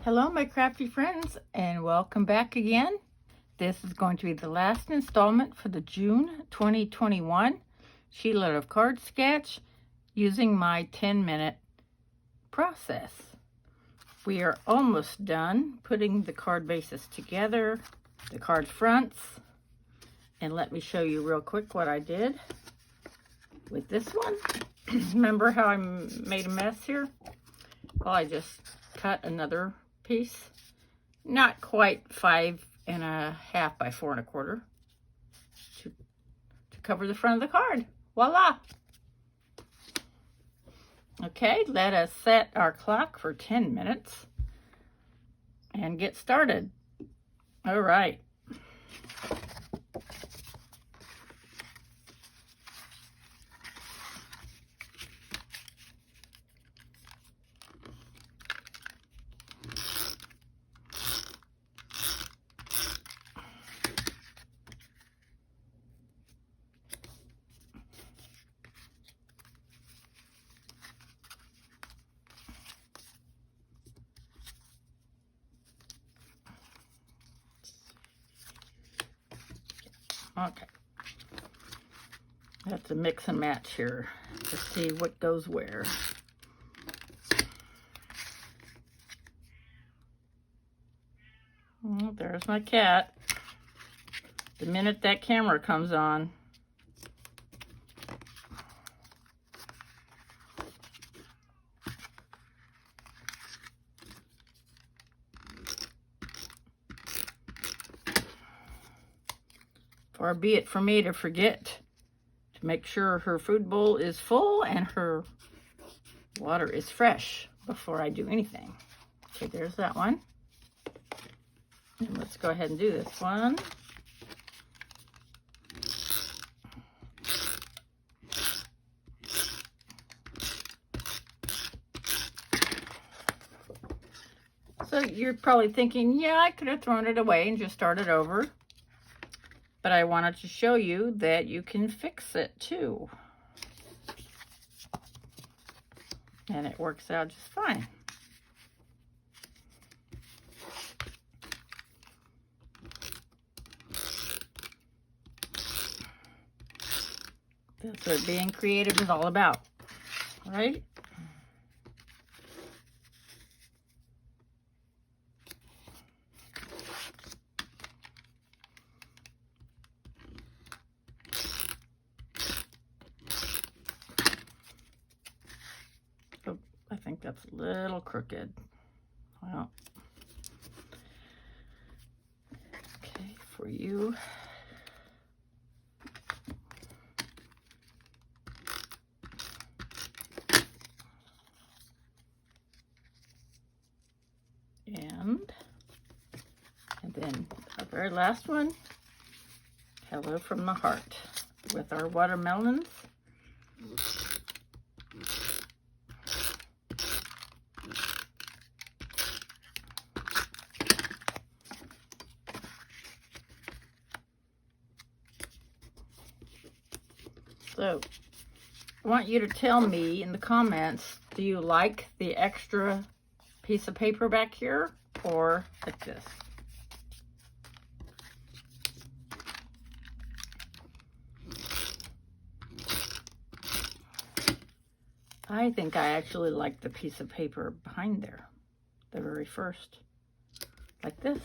Hello my crafty friends, and welcome back again. This is going to be the last installment for the June 2021 Sheetload of card sketch using my 10-minute process. We are almost done putting the card bases together, the card fronts, and let me show you real quick what I did with this one. Remember how I made a mess here? Well, I just cut another piece, not quite 5.5 by 4.25 to cover the front of the card. Voila! Okay, let us set our clock for 10 minutes and get started. All right. Okay, I have to mix and match here to see what goes where. Oh, there's my cat. The minute that camera comes on, far be it from me to forget to make sure her food bowl is full and her water is fresh before I do anything. Okay, there's that one. And let's go ahead and do this one. So you're probably thinking, yeah, I could have thrown it away and just started over. But I wanted to show you that you can fix it too. And it works out just fine. That's what being creative is all about, right? Oh, I think that's a little crooked. Well, okay, for you. And then our very last one, hello from the heart, with our watermelons. So I want you to tell me in the comments, do you like the extra piece of paper back here or like this? I think I actually like the piece of paper behind there, the very first, like this.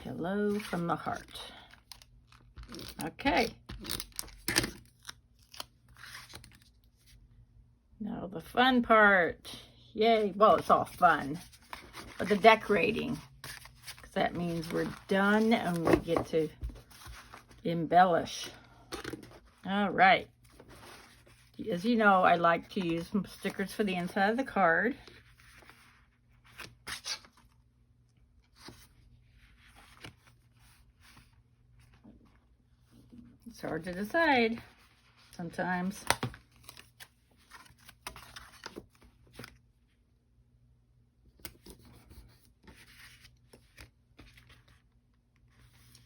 Hello from the heart. Okay. Now the fun part. Yay. Well, it's all fun, but the decorating, because that means we're done and we get to embellish. All right. As you know, I like to use some stickers for the inside of the card. It's hard to decide sometimes.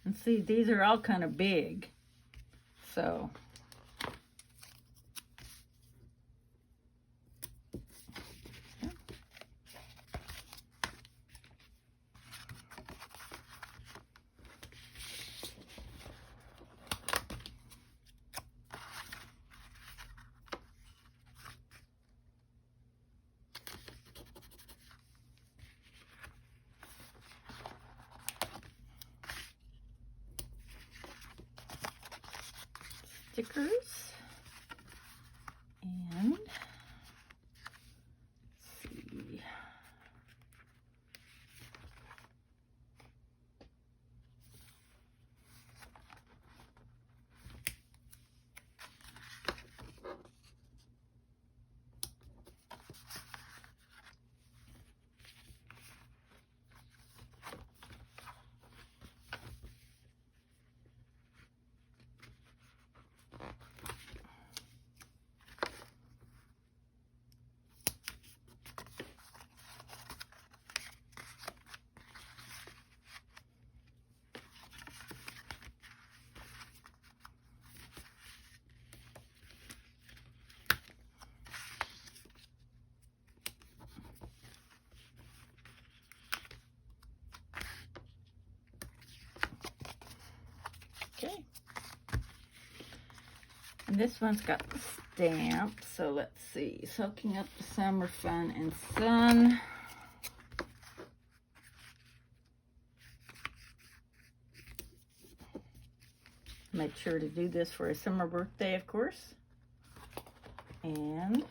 And see, these are all kind of big. So stickers. And let's see. Okay. And this one's got the stamp, so let's see. Soaking up the summer fun and sun. Make sure to do this for a summer birthday, of course. And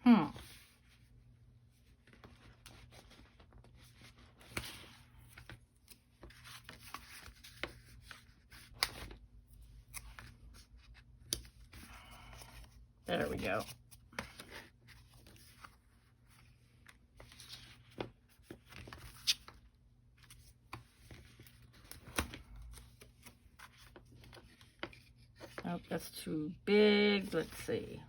oh. There we go. Oh, that's too big. Let's see.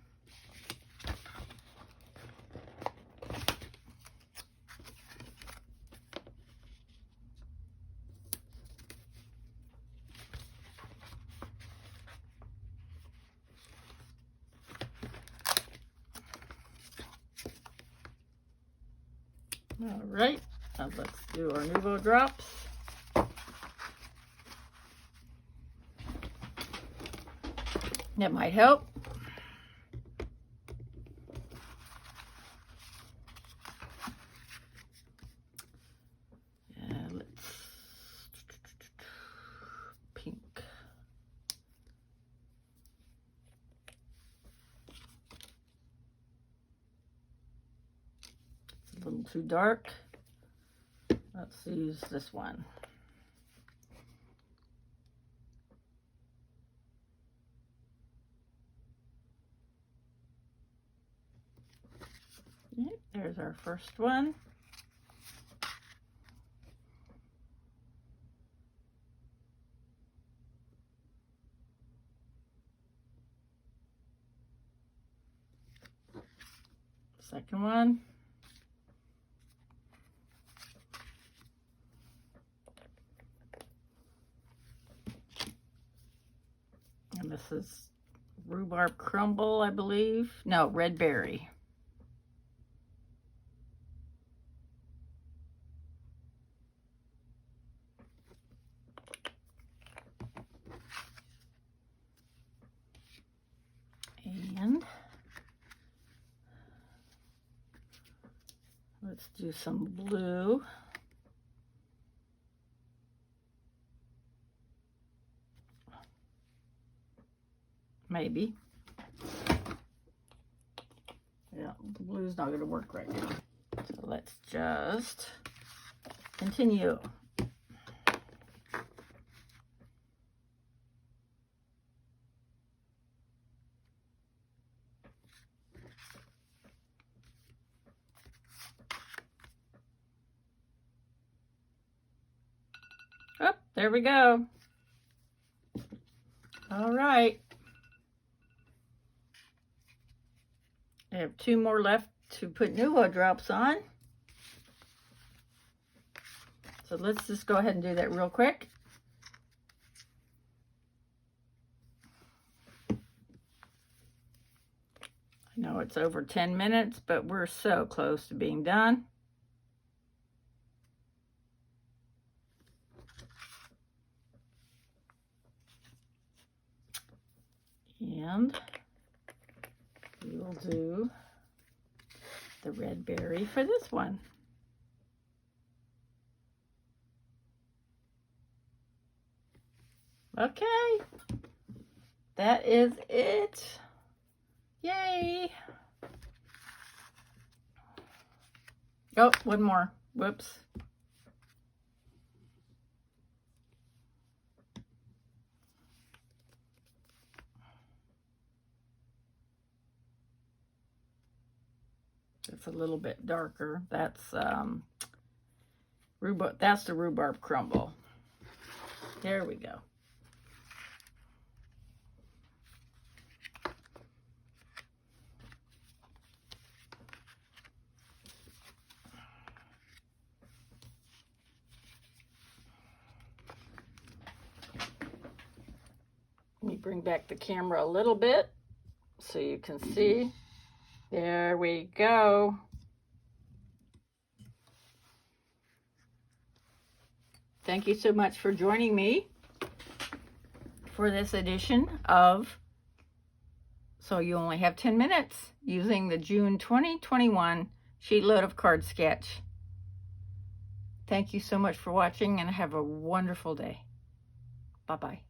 All right, now let's do our Nuvo drops. That might help. Let's pink. It's a little too dark. Let's use this one. Okay, there's our first one. Second one. And this is rhubarb crumble, I believe. No, red berry. And let's do some blue. Maybe. Yeah, the blue's not going to work right now. So let's just continue. there we go. All right. I have 2 more left to put Nuvo drops on. So let's just go ahead and do that real quick. I know it's over 10 minutes, but we're so close to being done. And we will do the red berry for this one. Okay, that is it. Yay. Oh, one more. Whoops. It's a little bit darker. That's rhubarb. That's the rhubarb crumble. There we go. Let me bring back the camera a little bit so you can see. There we go. Thank you so much for joining me for this edition of So You Only Have 10 Minutes using the June 2021 Sheetload of Card Sketch. Thank you so much for watching and have a wonderful day. Bye-bye.